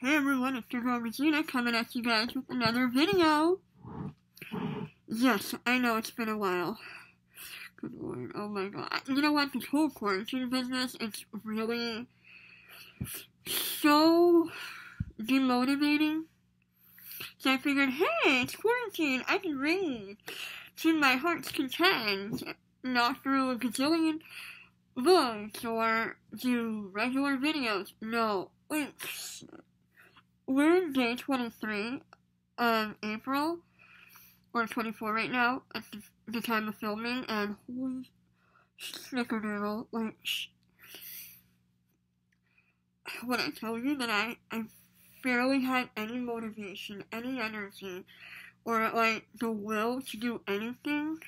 Hey everyone, it's your girl Regina coming at you guys with another video. Yes, I know it's been a while. Good lord, oh my god. You know what, this whole quarantine business, it's really so demotivating. So I figured, hey, it's quarantine, I can read to my heart's content, not through a gazillion books or do regular videos. No, wait. We're in day 23 of April, or 24 right now, at the time of filming, and holy snickerdoodle, like, when I tell you that I barely had any motivation, any energy, or, like, the will to do anything,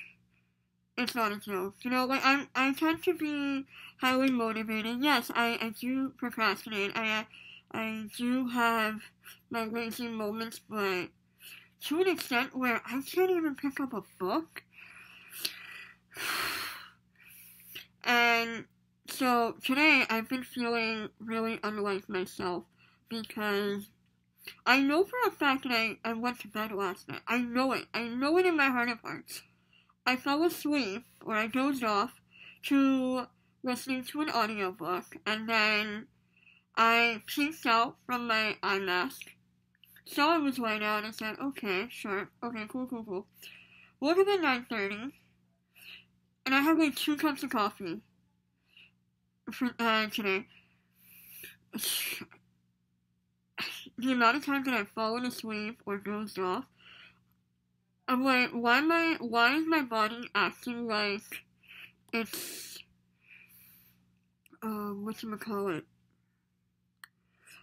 it's not a joke. You know, like, I tend to be highly motivated. Yes, I do procrastinate. I do have my lazy moments, but to an extent where I can't even pick up a book. And so today I've been feeling really unlike myself because I know for a fact that I went to bed last night. I know it. I know it in my heart of hearts. I fell asleep, or I dozed off, to listening to an audiobook, and then I peeked out from my eye mask, saw it was light out, and said, okay, sure, okay, cool. Woke up at 9:30, and I had like 2 cups of coffee for, today. The amount of times that I've fallen asleep or dozed off, I'm like, why is my body acting like it's, whatchamacallit,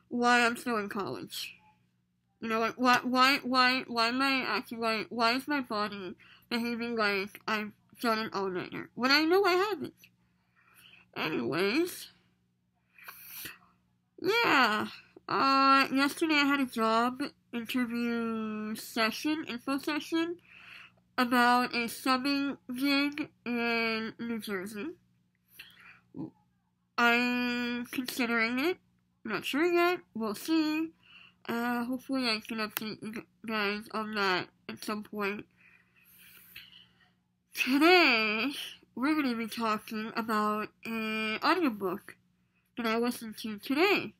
why I'm still in college? You know, like, why am I acting like, why is my body behaving like I've done an all-nighter, when I know I haven't? Anyways, yeah, yesterday I had a job interview session, info session, about a subbing gig in New Jersey. I'm considering it, not sure yet, we'll see. Hopefully I can update you guys on that at some point. Today, we're going to be talking about an audiobook that I listened to today.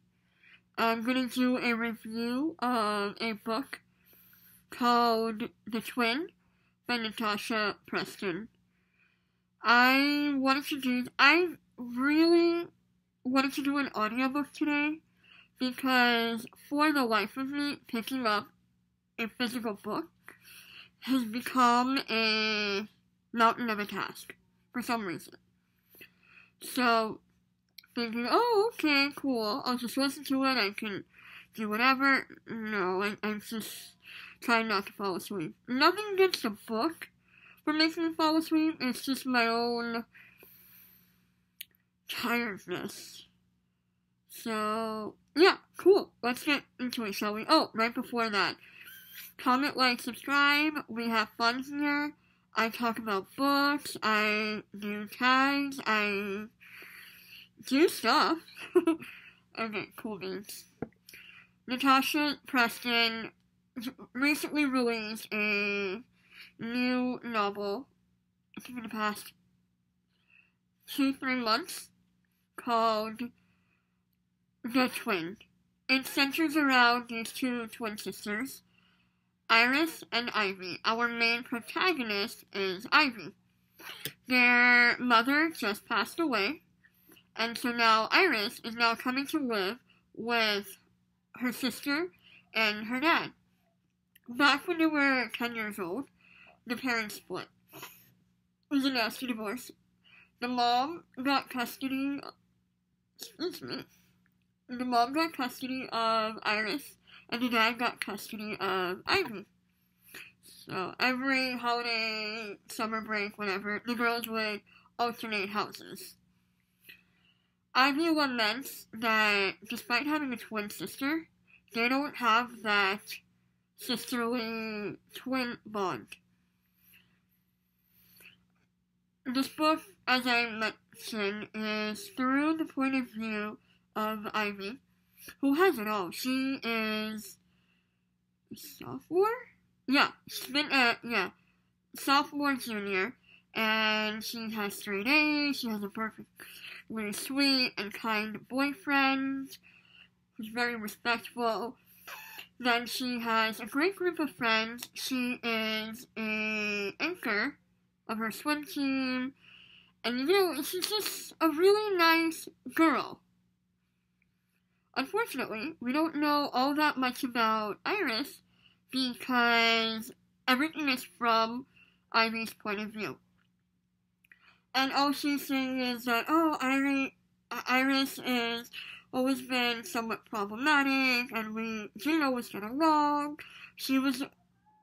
I'm going to do a review of a book called The Twin by Natasha Preston. I really wanted to do an audiobook today because for the life of me, picking up a physical book has become a mountain of a task for some reason. So, thinking, oh, okay, cool, I'll just listen to it, I can do whatever. No, I'm just trying not to fall asleep. Nothing against the book for making me fall asleep, it's just my own tiredness. So, yeah, cool. Let's get into it, shall we? Oh, right before that, comment, like, subscribe. We have fun here. I talk about books. I do tags. I do stuff. Okay, cool beans. Natasha Preston recently released a new novel, I think in the past 2-3 months, called The Twin. It centers around these 2 twin sisters, Iris and Ivy. Our main protagonist is Ivy. Their mother just passed away, and so now Iris is now coming to live with her sister and her dad. Back when they were 10 years old, the parents split. It was a nasty divorce. The mom got custody, the mom got custody of Iris, and the dad got custody of Ivy. So every holiday, summer break, whatever, the girls would alternate houses. Ivy laments that despite having a twin sister, they don't have that sisterly twin bond. This book, as I mentioned, is through the point of view of Ivy. who has it all. She is a sophomore? Yeah, sophomore, junior, and she has straight A's, she has a perfectly sweet and kind boyfriend who's very respectful. Then she has a great group of friends. She is an anchor of her swim team, and she's just a really nice girl. Unfortunately, we don't know all that much about Iris because everything is from Ivy's point of view. And all she's saying is that, Iris has always been somewhat problematic, and we didn't always get along. She was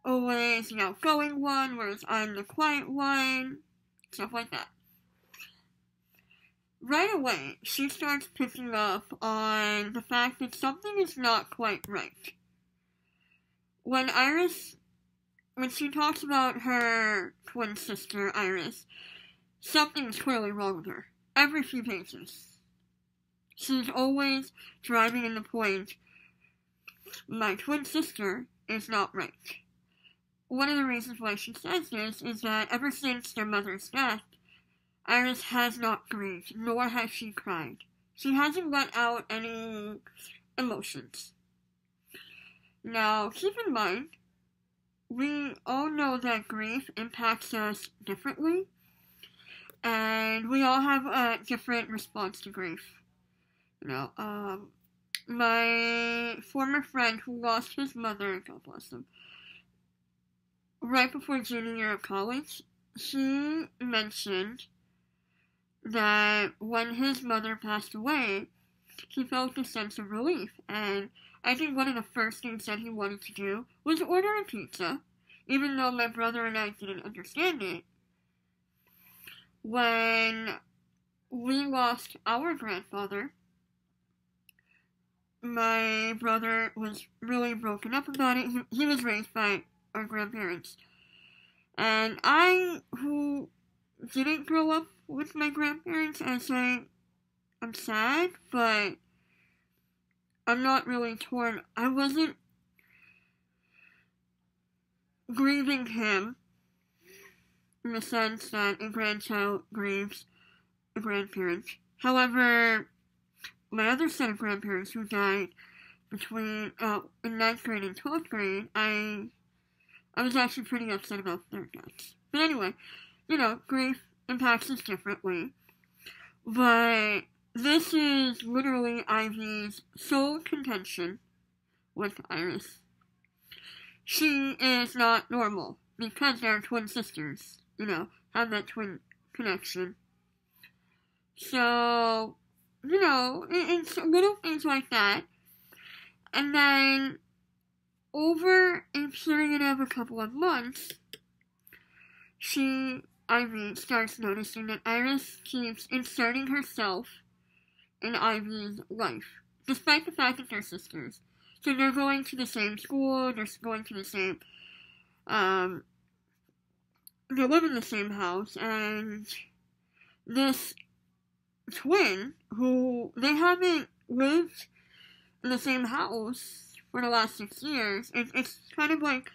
always the outgoing one, whereas I'm the quiet one, stuff like that. Right away, she starts picking up on the fact that something is not quite right. When she talks about her twin sister, Iris, something's clearly wrong with her. Every few pages. She's always driving in the point, my twin sister is not right. One of the reasons why she says this is that ever since their mother's death, Iris has not grieved, nor has she cried. She hasn't let out any emotions. Now, keep in mind, we all know that grief impacts us differently, and we all have a different response to grief. My former friend who lost his mother, God bless him, right before junior year of college, he mentioned that when his mother passed away, he felt a sense of relief, and I think one of the first things that he wanted to do was order a pizza, even though my brother and I didn't understand it. When we lost our grandfather, my brother was really broken up about it. He was raised by our grandparents. And I, who didn't grow up with my grandparents, I say I'm sad, but I'm not really torn. I wasn't grieving him in the sense that a grandchild grieves a grandparent. However, my other set of grandparents who died between in 9th grade and 12th grade, I was actually pretty upset about their deaths. But anyway, grief impacts us differently. But this is literally Ivy's sole contention with Iris. She is not normal because they're twin sisters, have that twin connection. So, it's little things like that. And then, over a period of a couple of months, Ivy starts noticing that Iris keeps inserting herself in Ivy's life, despite the fact that they're sisters. So they're going to the same school, they're going to the same, they live in the same house, and this twin, who they haven't lived in the same house for the last 6 years, it's kind of like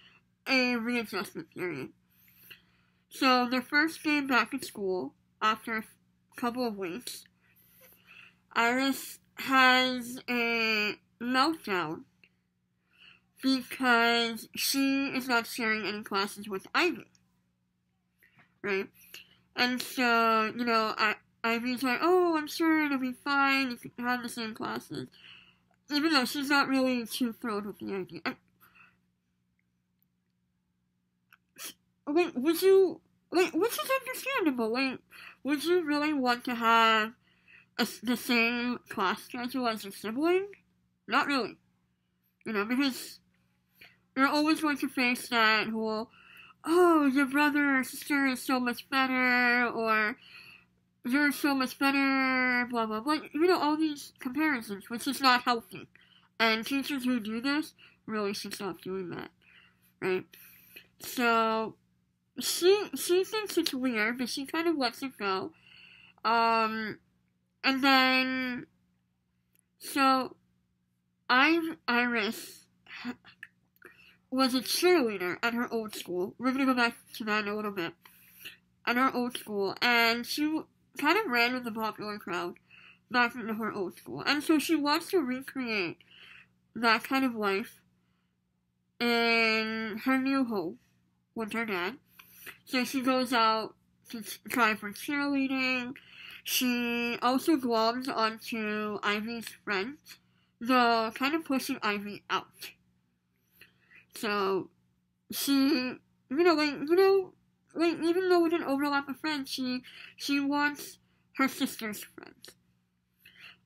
a readjustment period. So their first day back at school, after a couple of weeks, Iris has a meltdown because she is not sharing any classes with Ivy, right? And so, Ivy's like, oh, I'm sure it'll be fine, you can have the same classes, even though she's not really too thrilled with the idea. Which is understandable, would you really want to have the same class schedule as your sibling? Not really. Because you're always going to face that whole, oh, your brother or sister is so much better, or you're so much better, blah, blah, blah. All these comparisons, which is not healthy. And teachers who do this really should stop doing that, right? So, she thinks it's weird, but she kind of lets it go. And then, so, Iris was a cheerleader at her old school. We're gonna go back to that in a little bit. At her old school, and she kind of ran with the popular crowd back into her old school. And so she wants to recreate that kind of life in her new home with her dad. So she goes out to try for cheerleading. She also gloms onto Ivy's friends, though kind of pushing Ivy out. So she, even though we didn't overlap of friends, she wants her sister's friends.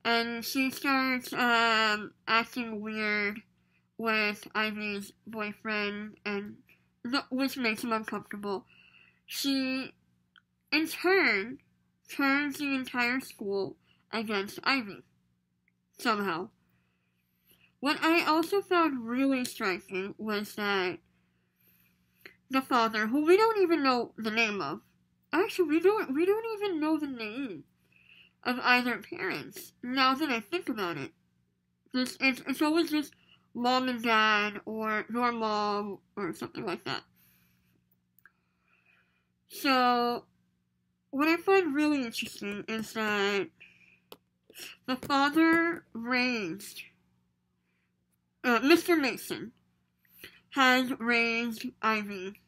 And she starts acting weird with Ivy's boyfriend, and which makes him uncomfortable. She, in turn, turns the entire school against Ivy, somehow. What I also found really striking was that the father, who we don't even know the name of, actually we don't even know the name of either parents. Now that I think about it, it's always just mom and dad, or your mom, or something like that. So, what I find really interesting is that the father raised, Mr. Mason has raised Ivy,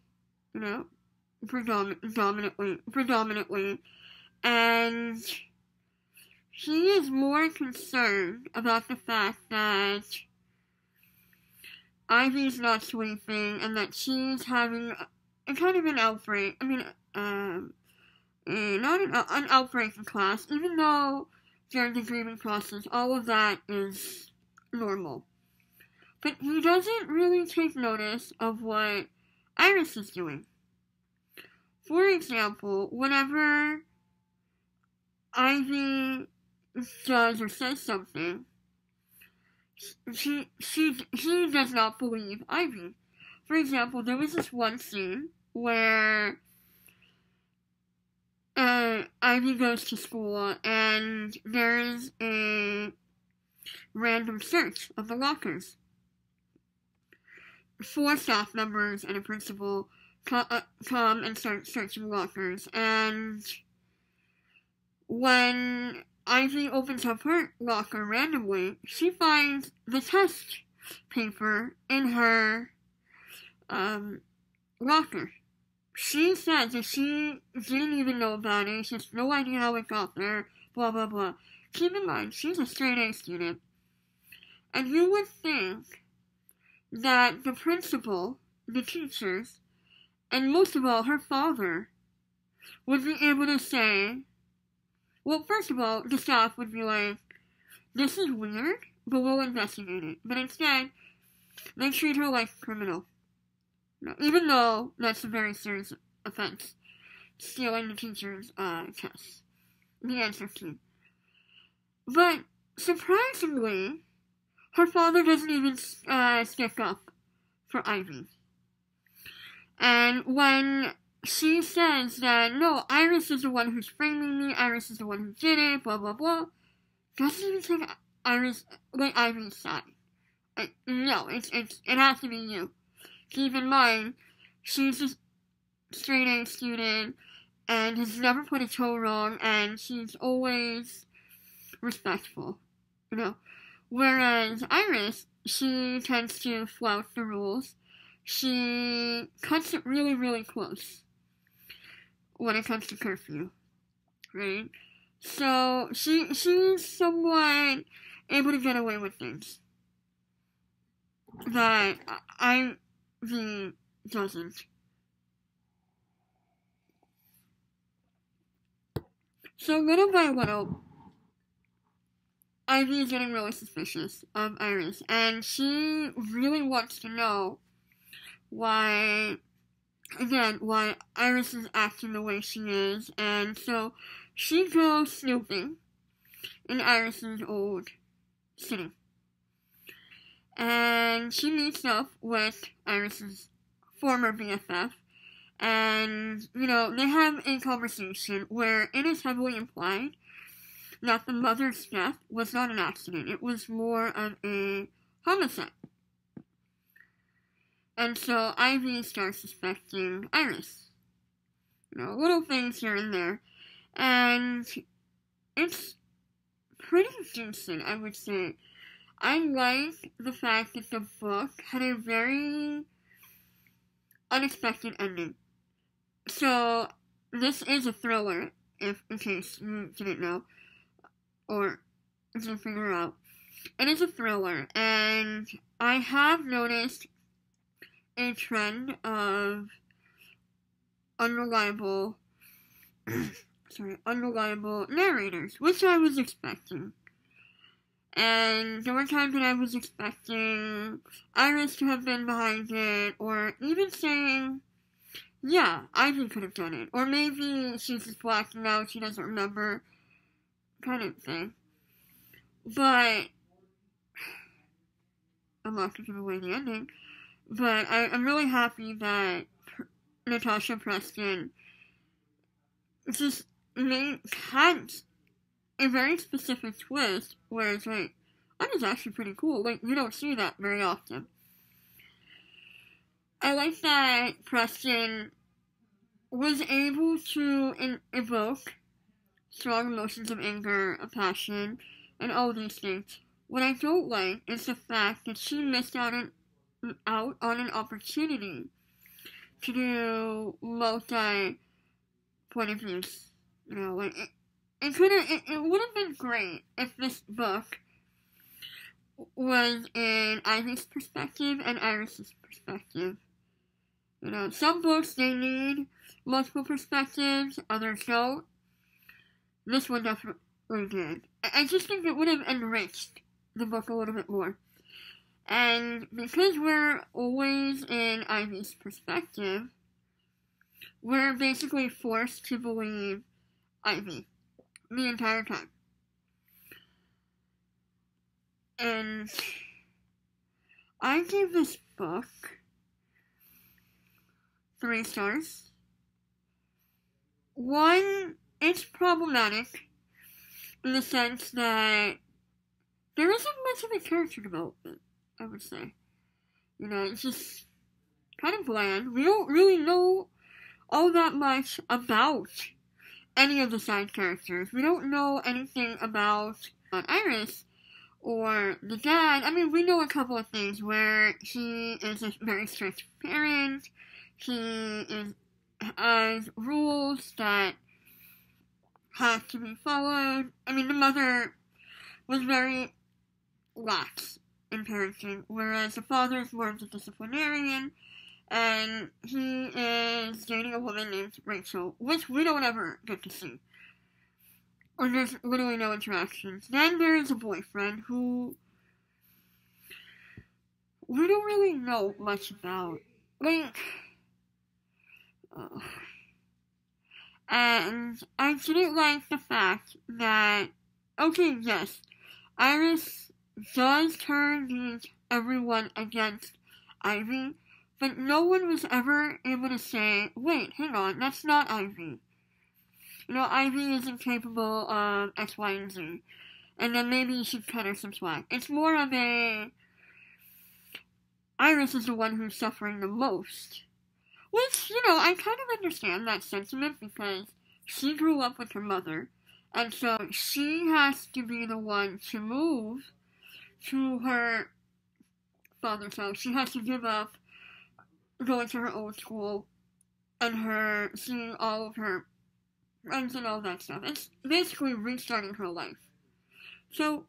predominantly, and he is more concerned about the fact that Ivy's not sleeping and that she's having a kind of an outbreak. Not an outbreak in class, even though during the grieving process, all of that is normal. But he doesn't really take notice of what Iris is doing. For example, whenever Ivy does or says something, he does not believe Ivy. For example, there was this one scene where Ivy goes to school and there's a random search of the lockers. 4 staff members and a principal come and start searching lockers, and when Ivy opens up her locker randomly, she finds the test paper in her locker. She says that she didn't even know about it, she has no idea how it got there, blah blah blah. Keep in mind, she's a straight A student, and you would think that the principal, the teachers, and most of all, her father, would be able to say, well, first of all, the staff would be like, this is weird, but we'll investigate it. But instead, they treat her like a criminal. Even though that's a very serious offense, stealing the teacher's tests, the answer key. But, surprisingly, her father doesn't even stick up for Ivy. And when she says that, no, Iris is the one who's framing me, Iris is the one who did it, blah, blah, blah, doesn't even take Ivy's side. No, it has to be you. Keep in mind, she's a straight A student, and has never put a toe wrong, and she's always respectful, Whereas Iris, she tends to flout the rules. She cuts it really, really close when it comes to curfew, right? So she's somewhat able to get away with things that Ivy doesn't. So little by little, Ivy is getting really suspicious of Iris, and she really wants to know why Iris is acting the way she is, and so she goes snooping in Iris's old city. And she meets up with Iris's former BFF, and, they have a conversation where it is heavily implied that the mother's death was not an accident. It was more of a homicide. And so Ivy starts suspecting Iris. Little things here and there. And it's pretty decent, I would say. I like the fact that the book had a very unexpected ending. So, this is a thriller, if in case you didn't know, or didn't figure out. It is a thriller, and I have noticed a trend of unreliable narrators, which I was expecting. And there were times when I was expecting Iris to have been behind it, or even saying, yeah, Ivy could have done it. Or maybe she's just blacking out, she doesn't remember, kind of thing. But, I'm not going to give away the ending, but I'm really happy that Natasha Preston just had a very specific twist where it's like, that is actually pretty cool. Like, you don't see that very often. I like that Preston was able to evoke strong emotions of anger, of passion, and all these things. What I don't like is the fact that she missed out on an opportunity to do multi-point of views. It would have been great if this book was in Ivy's perspective and Iris's perspective. Some books, they need multiple perspectives, others don't. This one definitely did. I just think it would have enriched the book a little bit more. And because we're always in Ivy's perspective, we're basically forced to believe Ivy the entire time. And I gave this book 3 stars. 1, it's problematic in the sense that there isn't much of a character development, I would say. It's just kind of bland. We don't really know all that much about any of the side characters. We don't know anything about Iris or the dad. I mean, we know a couple of things where he is a very strict parent. He has rules that have to be followed. I mean, the mother was very lax in parenting, whereas the father is more of a disciplinarian. And he is dating a woman named Rachel, which we don't ever get to see. Or there's literally no interactions. Then there is a boyfriend who we don't really know much about. And I didn't like the fact that, okay, yes, Iris does turn everyone against Ivy, but no one was ever able to say, wait, hang on, that's not Ivy. Ivy isn't capable of X, Y, and Z. And then maybe you should cut her some slack. It's more of Iris is the one who's suffering the most. Which, I kind of understand that sentiment because she grew up with her mother. And so she has to be the one to move to her father's house. She has to give up going to her old school and her seeing all of her friends and all that stuff. It's basically restarting her life. So,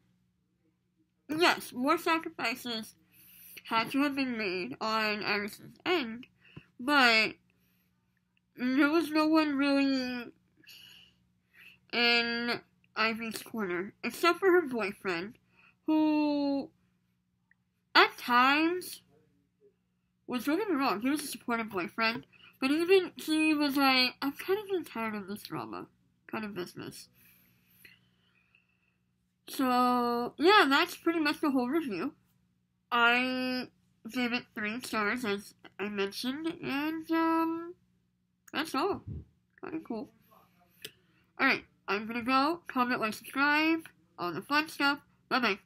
yes, more sacrifices had to have been made on Iris's end, but there was no one really in Ivy's corner, except for her boyfriend, who, at times, don't get me wrong, he was a supportive boyfriend, but even he was like, I'm kind of getting tired of this drama kind of business. So, yeah, that's pretty much the whole review. I gave it 3 stars, as I mentioned, and, that's all. Kind of cool. Alright, I'm gonna go. Comment, like, subscribe, all the fun stuff. Bye-bye.